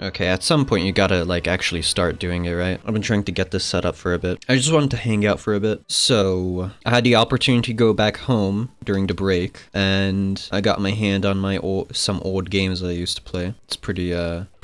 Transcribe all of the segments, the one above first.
Okay, at some point you gotta like actually start doing it, right? I've been trying to get this set up for a bit. I just wanted to hang out for a bit. So I had the opportunity to go back home during the break, and I got my hand on my some old games that I used to play. It's pretty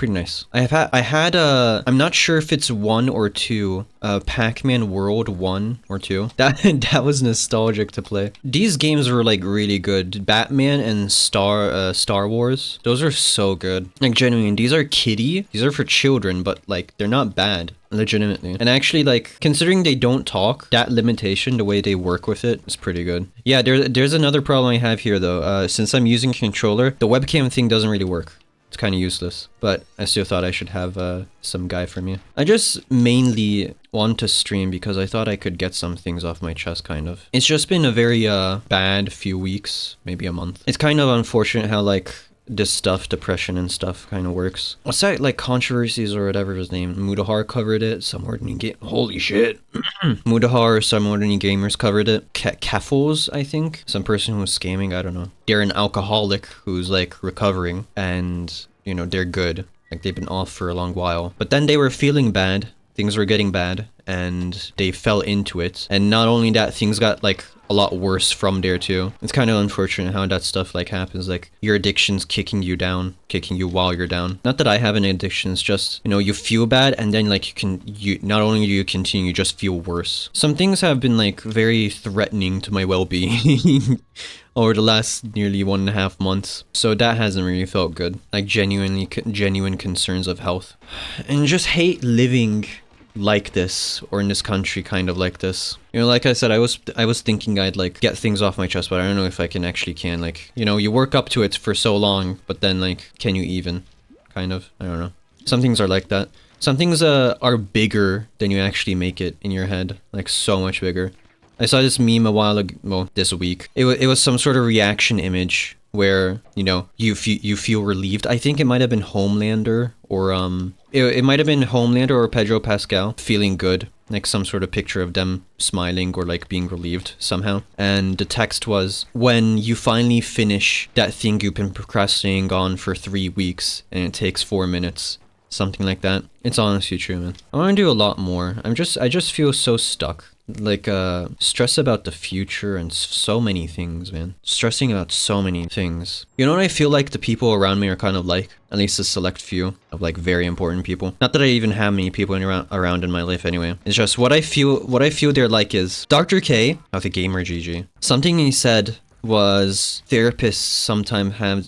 nice. I'm not sure if it's 1 or 2, Pac-Man World 1 or 2. That was nostalgic to play. These games were like really good. Batman and Star Wars, those are so good. Like genuinely, these are kiddie. These are for children, but like they're not bad. Legitimately. And actually, like, considering they don't talk, that limitation, the way they work with it, is pretty good. Yeah, there's another problem I have here, though. Since I'm using a controller, the webcam thing doesn't really work. It's kind of useless, but I still thought I should have some guy for me. I just mainly want to stream because I thought I could get some things off my chest, kind of. It's just been a very bad few weeks, maybe a month. It's kind of unfortunate how, like, this stuff, depression and stuff, kind of works. What's that, like, controversies or whatever his name? Mudahar covered it. Some ordinary game. Holy shit. Mudahar or some ordinary gamers covered it. Keffels, I think. Some person who was scamming. I don't know. They're an alcoholic who's like recovering, and you know they're good. Like they've been off for a long while, but then they were feeling bad. Things were getting bad, and they fell into it. And not only that, things got like a lot worse from there too. It's kind of unfortunate how that stuff like happens, like your addiction's kicking you down, kicking you while you're down. Not that I have an addiction, it's just, you know, you feel bad and then like you not only do you continue, you just feel worse. Some things have been like very threatening to my well-being over the last nearly 1.5 months. So that hasn't really felt good. Like genuine concerns of health. And just hate living like this, or in this country kind of like this. You know, like I said, I was thinking I'd like get things off my chest, but I don't know if I can. Like, you know, you work up to it for so long, but then like, can you even? Kind of, I don't know. Some things are like that. Some things are bigger than you actually make it in your head, like so much bigger. I saw this meme a while ago, well, this week. It was some sort of reaction image where, you know, you feel relieved. I think it might have been Homelander or it might have been Homelander or Pedro Pascal feeling good, like some sort of picture of them smiling or like being relieved somehow. And the text was, when you finally finish that thing you've been procrastinating on for 3 weeks and it takes 4 minutes. Something like that. It's honestly true, man. I want to do a lot more. I just feel so stuck. Like, stress about the future and so many things, man. Stressing about so many things. You know what I feel like the people around me are kind of like? At least a select few of, like, very important people. Not that I even have many people around in my life anyway. It's just what I feel they're like is Dr.K, of the Gamer GG. Something he said was therapists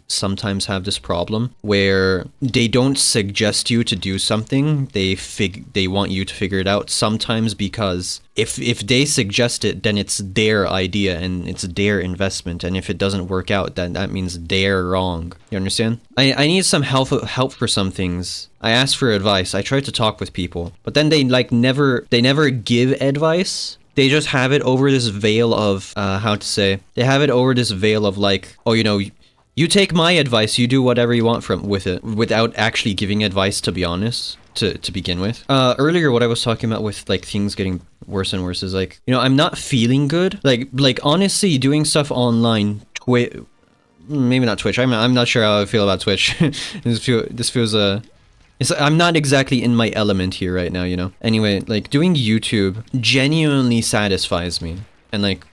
sometimes have this problem where they don't suggest you to do something, they want you to figure it out, sometimes because if they suggest it, then it's their idea and it's their investment, and if it doesn't work out, then that means they're wrong. You understand? I need some help for some things. I ask for advice. I try to talk with people, but then they like never give advice. They just have it over this veil of, they have it over this veil of like, oh, you know, you take my advice, you do whatever you want with it, without actually giving advice, to be honest, to begin with. Earlier, what I was talking about with like things getting worse and worse is like, you know, I'm not feeling good. Like honestly, doing stuff online, maybe not Twitch. I'm not sure how I feel about Twitch. This feels I'm not exactly in my element here right now, you know? Anyway, like, doing YouTube genuinely satisfies me and, like,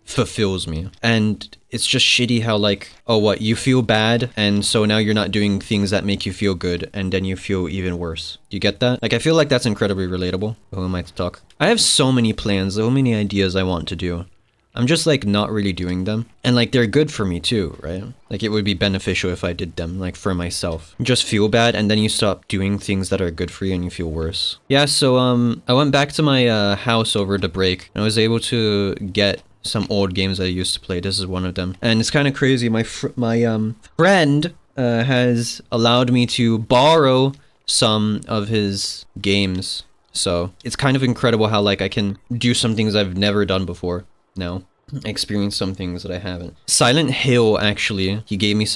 fulfills me. And it's just shitty how, like, oh, what, you feel bad, and so now you're not doing things that make you feel good, and then you feel even worse. Do you get that? Like, I feel like that's incredibly relatable. Who am I to talk? I have so many plans, so many ideas I want to do. I'm just like not really doing them, and like they're good for me too, right? Like it would be beneficial if I did them, like for myself. You just feel bad, and then you stop doing things that are good for you and you feel worse. Yeah, so I went back to my house over the break, and I was able to get some old games I used to play. This is one of them, and it's kind of crazy. My friend has allowed me to borrow some of his games, so it's kind of incredible how like I can do some things I've never done before. No, experience some things that I haven't. Silent Hill, actually, he gave me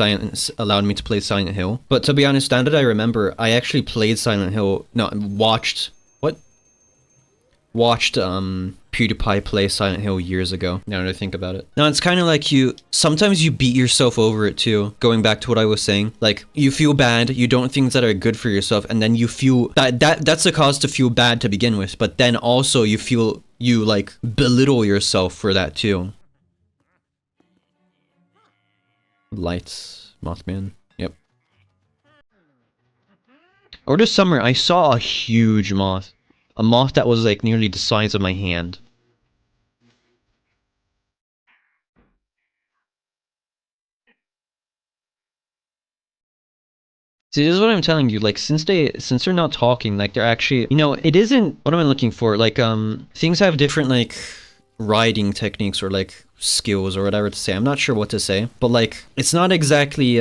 allowed me to play Silent Hill. But to be honest, now that I remember, I actually played Silent Hill. No, watched PewDiePie play Silent Hill years ago, now that I think about it. Now, it's kind of like sometimes you beat yourself over it too, going back to what I was saying. Like, you feel bad, you don't things that are good for yourself, and then you feel that's the cause to feel bad to begin with, but then also you like belittle yourself for that too. Lights, Mothman, yep. Over the summer, I saw a huge moth. A moth that was like nearly the size of my hand. See, this is what I'm telling you, like, since they're not talking, like, they're actually, you know, it isn't, what am I looking for? Like, things have different, like, riding techniques or, like, skills or whatever to say. I'm not sure what to say, but, like, it's not exactly,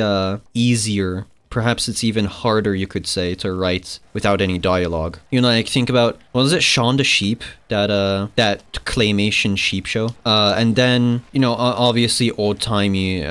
easier. Perhaps it's even harder, you could say, to write without any dialogue. You know, like, think about, what was it, Shaun the Sheep? That claymation sheep show? And then, you know, obviously old-timey,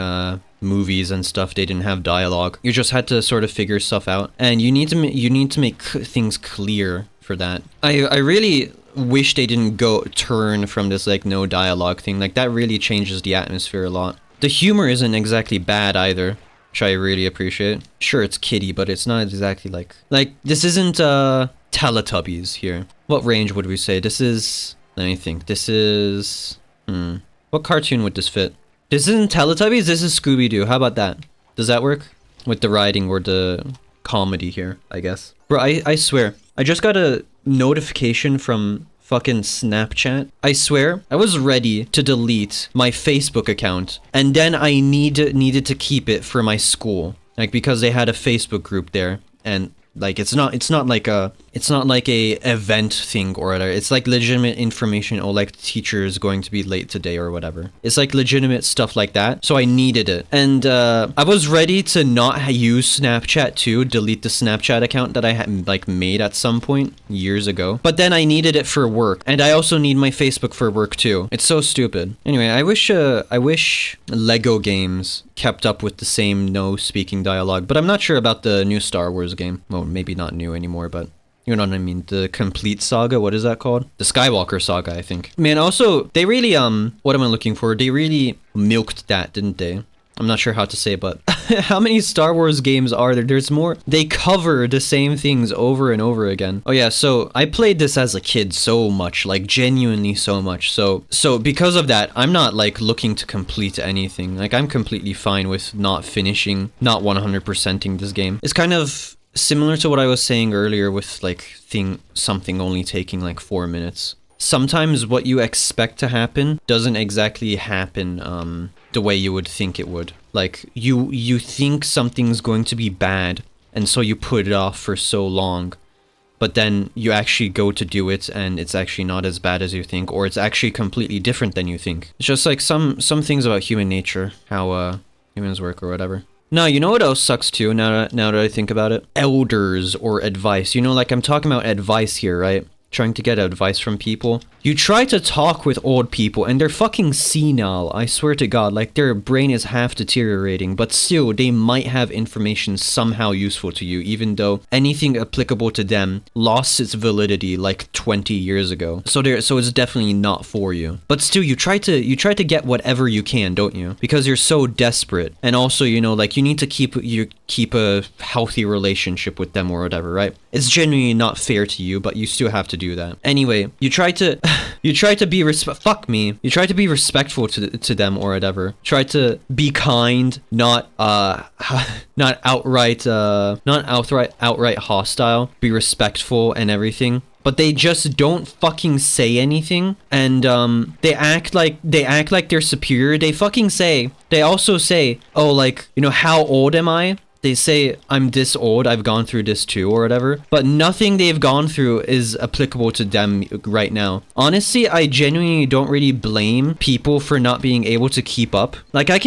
movies and stuff, they didn't have dialogue. You just had to sort of figure stuff out, and you need to make things clear for that. I really wish they didn't turn from this like no dialogue thing. Like, that really changes the atmosphere a lot. The humor isn't exactly bad either, which I really appreciate. Sure, it's kiddie, but it's not exactly like this isn't Teletubbies here. What range would we say? This is, let me think. This is what cartoon would this fit? This isn't Teletubbies, this is Scooby-Doo. How about that? Does that work? With the writing or the comedy here, I guess. Bro, I swear, I just got a notification from fucking Snapchat. I swear, I was ready to delete my Facebook account, and then I needed to keep it for my school. Like, because they had a Facebook group there, and like, it's not like a event thing or whatever. It's like legitimate information, or like the teacher is going to be late today or whatever. It's like legitimate stuff like that. So I needed it. And I was ready to not use Snapchat too, delete the Snapchat account that I had like made at some point years ago. But then I needed it for work. And I also need my Facebook for work too. It's so stupid. Anyway, I wish Lego games kept up with the same no speaking dialogue, but I'm not sure about the new Star Wars game. Well, maybe not new anymore, but you know what I mean. The complete saga, what is that called? The Skywalker saga, I think. Man, also, they really, what am I looking for? They really milked that, didn't they? I'm not sure how to say, but how many Star Wars games are there? There's more. They cover the same things over and over again. Oh yeah, so I played this as a kid so much, like genuinely so much. So because of that, I'm not like looking to complete anything. Like, I'm completely fine with not finishing, not 100%ing this game. It's kind of similar to what I was saying earlier with like something only taking like 4 minutes. Sometimes what you expect to happen doesn't exactly happen the way you would think it would. Like, you think something's going to be bad, and so you put it off for so long, but then you actually go to do it and it's actually not as bad as you think, or it's actually completely different than you think. It's just like some things about human nature, how humans work or whatever. No, you know what else sucks too, now that I think about it? Elders or advice. You know, like, I'm talking about advice here, right? Trying to get advice from people. You try to talk with old people and they're fucking senile, I swear to God. Like, their brain is half deteriorating, but still, they might have information somehow useful to you, even though anything applicable to them lost its validity like 20 years ago. So it's definitely not for you. But still, you try to get whatever you can, don't you? Because you're so desperate. And also, you know, like, you need to keep a healthy relationship with them or whatever, right? It's genuinely not fair to you, but you still have to do that. Anyway, you try to be You try to be respectful to them or whatever. Try to be kind, not outright hostile. Be respectful and everything. But they just don't fucking say anything, and they act like they're superior. They also say, oh, like, you know, how old am I? They say, I'm this old, I've gone through this too, or whatever. But nothing they've gone through is applicable to them right now. Honestly, I genuinely don't really blame people for not being able to keep up. Like, like,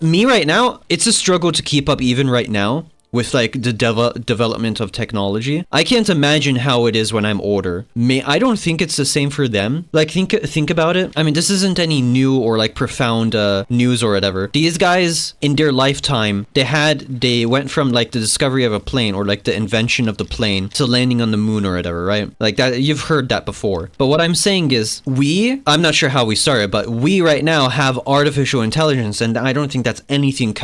me right now, it's a struggle to keep up even right now. with like the development of technology. I can't imagine how it is when I'm older. I don't think it's the same for them. Like think about it. I mean, this isn't any new or like profound news or whatever. These guys in their lifetime, they went from like the discovery of a plane or like the invention of the plane to landing on the moon or whatever, right? Like that, you've heard that before. But what I'm saying is I'm not sure how we started, but we right now have artificial intelligence, and I don't think that's anything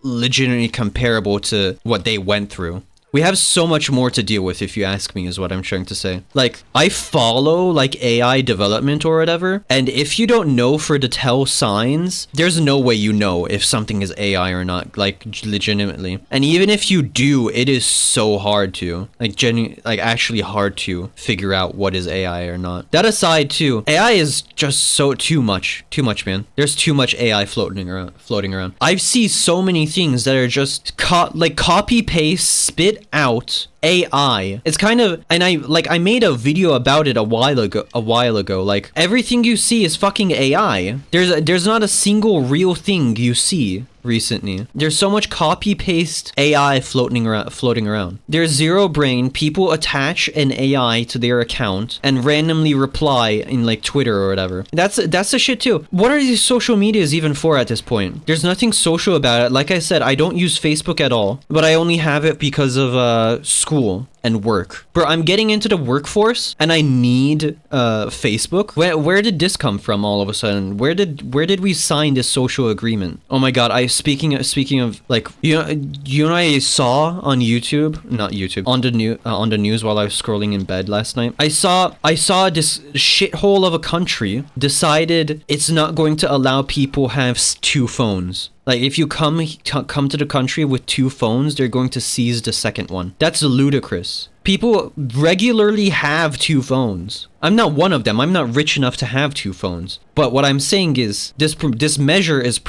legitimately comparable to what they went through. We have so much more to deal with, if you ask me, is what I'm trying to say. Like, I follow, like, AI development or whatever, and if you don't know for the tell signs, there's no way you know if something is AI or not, like, legitimately. And even if you do, it is so hard to, actually hard to figure out what is AI or not. That aside, too, AI is just too much, man. There's too much AI floating around. I see so many things that are just, copy-paste, spit out AI. It's kind of, and I made a video about it a while ago. Like, everything you see is fucking AI. There's not a single real thing you see recently. There's so much copy paste AI floating around. There's zero brain. People attach an AI to their account and randomly reply in like Twitter or whatever. That's the shit too. What are these social medias even for at this point? There's nothing social about it. Like I said, I don't use Facebook at all, but I only have it because of school and work. Bro, I'm getting into the workforce and I need Facebook. Where did this come from all of a sudden? Where did we sign this social agreement? Oh my god, speaking of like, you know I saw on not YouTube, on the news while I was scrolling in bed last night. I saw this shithole of a country decided it's not going to allow people have two phones. Like, if you come to the country with two phones, they're going to seize the second one. That's ludicrous. People regularly have two phones. I'm not one of them. I'm not rich enough to have two phones. But what I'm saying is this measure is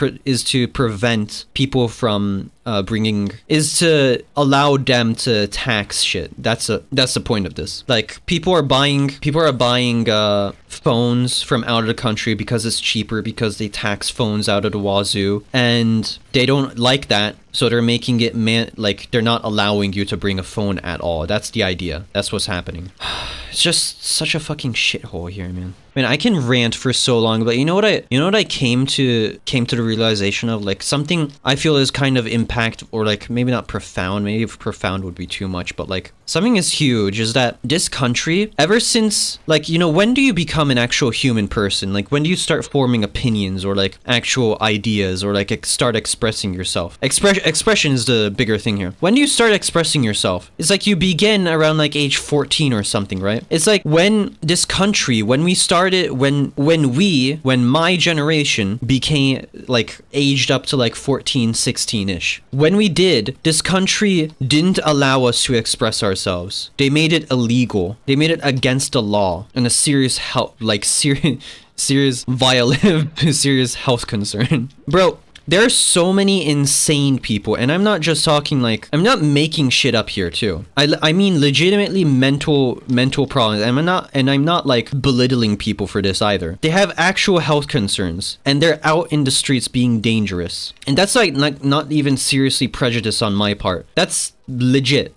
to prevent people from is to allow them to tax shit. That's the point of this. Like, people are buying phones from out of the country because it's cheaper, because they tax phones out of the wazoo, and they don't like that. So they're making it they're not allowing you to bring a phone at all. That's the idea. That's what's happening. It's just such a fucking shithole here, man. I mean, I can rant for so long, but you know what I came to the realization of, like, something I feel is kind of impact, or like maybe not profound, maybe profound would be too much, but like something is huge, is that this country, ever since, like, you know, when do you become an actual human person? Like, when do you start forming opinions or like actual ideas, or like start expressing yourself? Expression is the bigger thing here. When do you start expressing yourself? It's like you begin around like age 14 or something, right? It's like when this country, when my generation became like aged up to like 14, 16-ish. When we did, this country didn't allow us to express ourselves. They made it illegal. They made it against the law, and a serious health concern. Bro, there are so many insane people, and I'm not just talking, like, I'm not making shit up here too. I mean legitimately mental problems. I'm not like belittling people for this either. They have actual health concerns, and they're out in the streets being dangerous. And that's like not even seriously prejudice on my part. That's legit.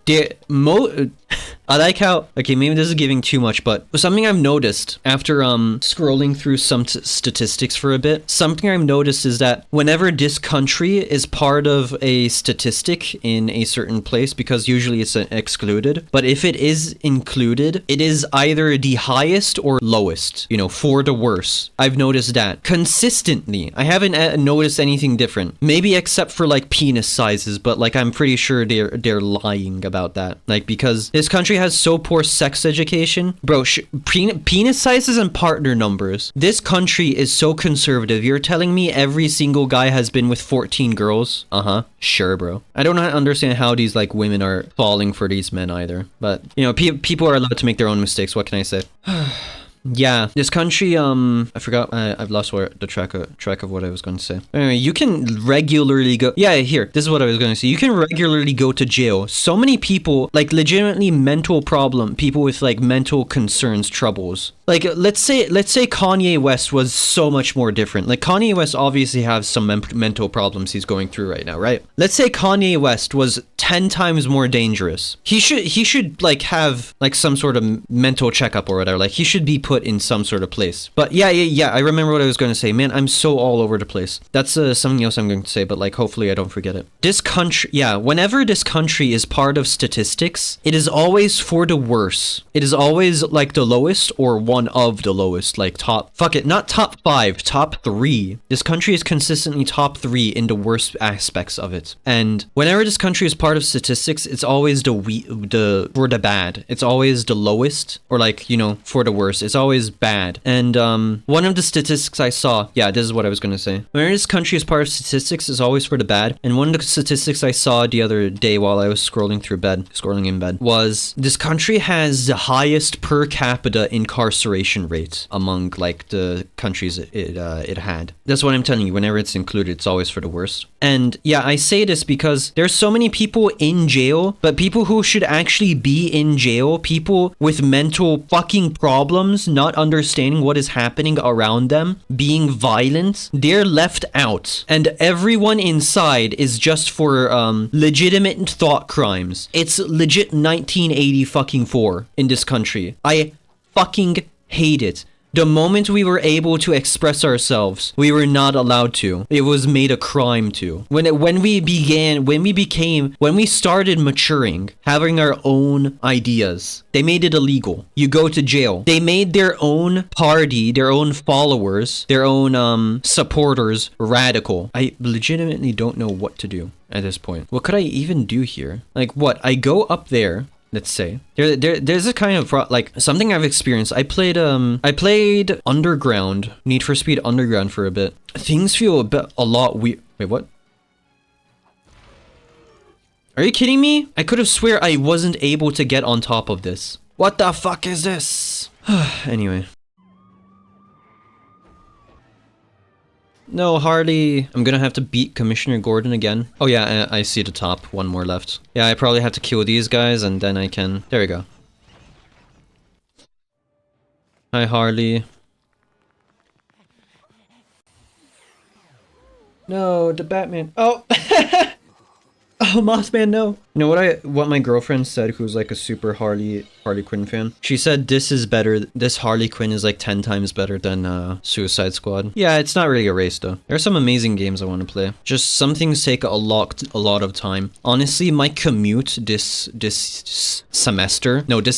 I like how, okay, maybe this is giving too much, but something I've noticed after scrolling through some statistics for a bit, something I've noticed is that whenever this country is part of a statistic in a certain place, because usually it's excluded, but if it is included, it is either the highest or lowest, you know, for the worse. I've noticed that consistently. I haven't noticed anything different, maybe except for like penis sizes, but like I'm pretty sure they're lying about that, like, because this country has so poor sex education. Bro, penis sizes and partner numbers. This country is so conservative. You're telling me every single guy has been with 14 girls? Sure, bro. I don't understand how these like women are falling for these men either, but you know, people are allowed to make their own mistakes. What can I say? Yeah, this country, I forgot, I've lost the track of what I was going to say. Anyway, you can regularly go, yeah, here, this is what I was going to say. You can regularly go to jail. So many people, like legitimately people with like mental concerns, troubles, Like, let's say Kanye West was so much more different. Like, Kanye West obviously has some mental problems he's going through right now, right? Let's say Kanye West was 10 times more dangerous. He should like have like some sort of mental checkup or whatever. Like, he should be put in some sort of place. But yeah, I remember what I was going to say. Man, I'm so all over the place. That's something else I'm going to say, but like, hopefully I don't forget it. This country, yeah, whenever this country is part of statistics, it is always for the worse. It is always like the lowest or one of the lowest, like not top 5, top 3. This country is consistently top 3 in the worst aspects of it. And whenever this country is part of statistics, it's always for the bad. It's always the lowest, or like, you know, for the worst. It's always bad. And one of the statistics I saw, yeah, this is what I was gonna say. Whenever this country is part of statistics, it's always for the bad. And one of the statistics I saw the other day while I was scrolling in bed, was this country has the highest per capita incarceration rate among like the countries it had. That's what I'm telling you. Whenever it's included, it's always for the worst. And yeah, I say this because there's so many people in jail, but people who should actually be in jail, people with mental fucking problems, not understanding what is happening around them, being violent, they're left out. And everyone inside is just for legitimate thought crimes. It's legit 1980 fucking 4 in this country. I fucking hate it. The moment we were able to express ourselves, we were not allowed to. It was made a crime to. When we started maturing, having our own ideas, they made it illegal. You go to jail. They made their own party, their own followers, their own supporters radical. I legitimately don't know what to do at this point. What could I even do here? Like, what? I go up there. Let's say there's a kind of like something I've experienced. I played Underground, Need for Speed Underground for a bit. Things feel a lot weird. Wait, what? Are you kidding me? I could have swear I wasn't able to get on top of this. What the fuck is this? Anyway. No, Harley. I'm gonna have to beat Commissioner Gordon again. Oh yeah, I see the top. One more left. Yeah, I probably have to kill these guys and then I can... There we go. Hi, Harley. No, the Batman. Oh! Oh, Mothman, no. You know what my girlfriend said, who's like a super Harley Quinn fan? She said this is better. This Harley Quinn is like 10 times better than Suicide Squad. Yeah, it's not really a race though. There are some amazing games I want to play. Just some things take a lot of time. Honestly, my commute this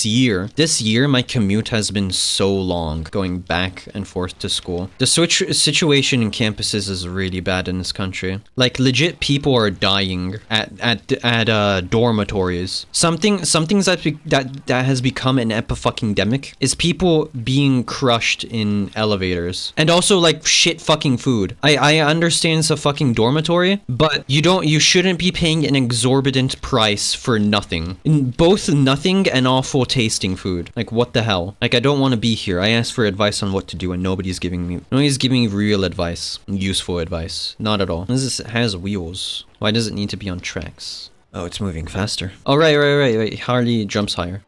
year, my commute has been so long going back and forth to school. The situation in campuses is really bad in this country. Like legit people are dying at dormitories. Something that has become an epifucking-demic is people being crushed in elevators. And also like shit fucking food. I understand it's a fucking dormitory, but you shouldn't be paying an exorbitant price for nothing. Both nothing and awful tasting food. Like what the hell? Like I don't want to be here. I asked for advice on what to do and nobody's giving me real advice. Useful advice. Not at all. This has wheels. Why does it need to be on tracks? Oh, it's moving faster. Oh, right. Harley jumps higher.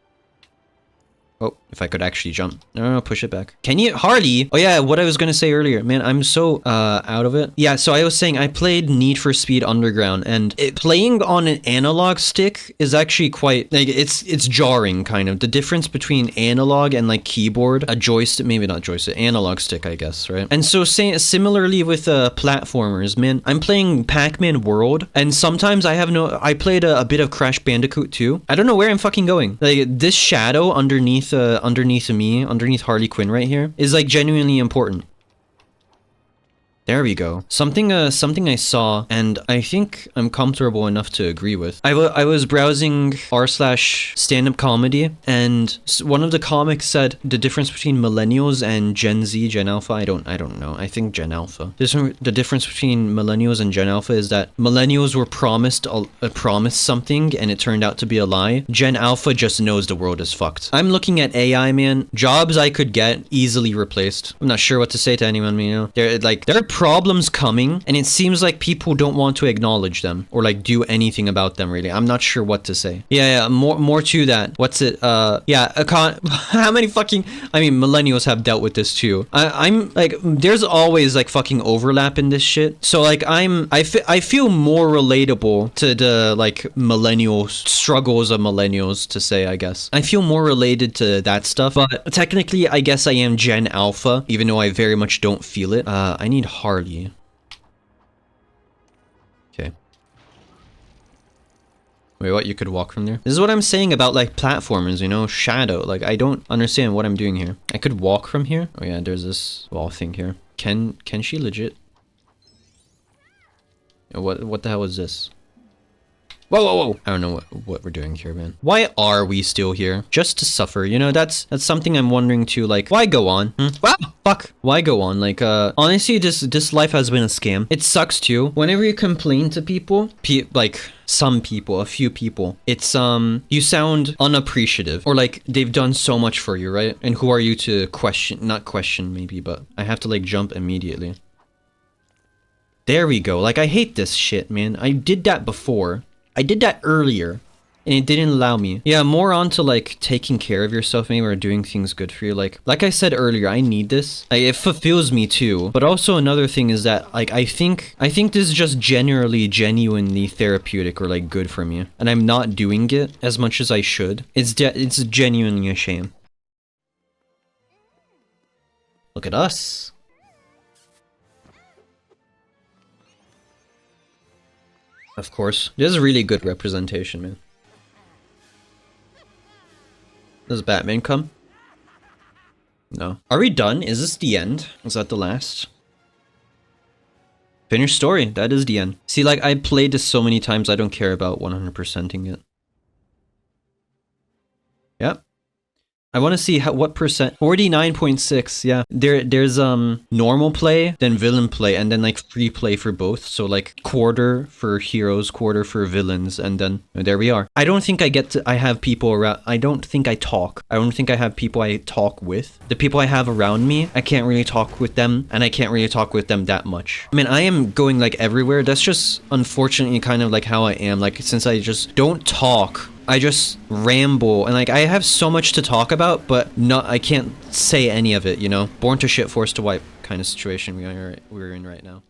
Oh, if I could actually jump. No, push it back. Can you? Harley? Oh yeah, what I was gonna say earlier. Man, I'm so out of it. Yeah, so I was saying I played Need for Speed Underground, and playing on an analog stick is actually quite, like, it's jarring, kind of. The difference between analog and, like, keyboard, a joystick, maybe not joystick, analog stick, I guess, right? And so similarly with platformers, man, I'm playing Pac-Man World, and sometimes I played a bit of Crash Bandicoot too. I don't know where I'm fucking going. Like, this shadow underneath Harley Quinn right here is like genuinely important. There we go. Something I saw, and I think I'm comfortable enough to agree with. I was browsing r/stand-up comedy, and one of the comics said the difference between millennials and Gen Z, Gen Alpha. I don't know. I think Gen Alpha. The difference between millennials and Gen Alpha is that millennials were promised something, and it turned out to be a lie. Gen Alpha just knows the world is fucked. I'm looking at AI, man. Jobs I could get easily replaced. I'm not sure what to say to anyone, you know. They're problems coming, and it seems like people don't want to acknowledge them or like do anything about them. Really, I'm not sure what to say. Yeah, more to that. What's it? Yeah, how many fucking? I mean, millennials have dealt with this too. I'm like, there's always like fucking overlap in this shit. So like, I feel more relatable to the like millennial struggles of millennials, to say, I guess. I feel more related to that stuff, but technically, I guess I am Gen Alpha, even though I very much don't feel it. I need Harley. Okay. Wait, what? You could walk from there? This is what I'm saying about like platformers, you know, Shadow. Like, I don't understand what I'm doing here. I could walk from here. Oh yeah, there's this wall thing here. Can she legit? What the hell is this? Whoa. I don't know what we're doing here, man. Why are we still here? Just to suffer, you know? That's something I'm wondering too. Like, why go on? Wow, fuck. Why go on? Like, honestly, this life has been a scam. It sucks too. Whenever you complain to people, like some people, a few people, it's you sound unappreciative, or like they've done so much for you, right? And who are you to question? Not question maybe, but I have to like jump immediately. There we go. Like, I hate this shit, man. I did that before. I did that earlier, and it didn't allow me. Yeah, more on to like taking care of yourself, maybe, or doing things good for you. Like I said earlier, I need this. It fulfills me too. But also another thing is that like I think this is just genuinely therapeutic or like good for me, and I'm not doing it as much as I should. It's genuinely a shame. Look at us. Of course. This is really good representation, man. Does Batman come? No. Are we done? Is this the end? Is that the last? Finished story. That is the end. See, like, I played this so many times, I don't care about 100%ing it. Yep. I want to see what percent. 49.6. Yeah. There's normal play, then villain play, and then like free play for both. So like quarter for heroes, quarter for villains, and then there we are. I don't think I have people around. I don't think I talk. I don't think I have people I talk with. The people I have around me, I can't really talk with them, and I can't really talk with them that much. I mean, I am going like everywhere. That's just unfortunately kind of like how I am. Like, since I just don't talk, I just ramble, and like I have so much to talk about, but I can't say any of it, you know? Born to shit, forced to wipe kind of situation we're in right now.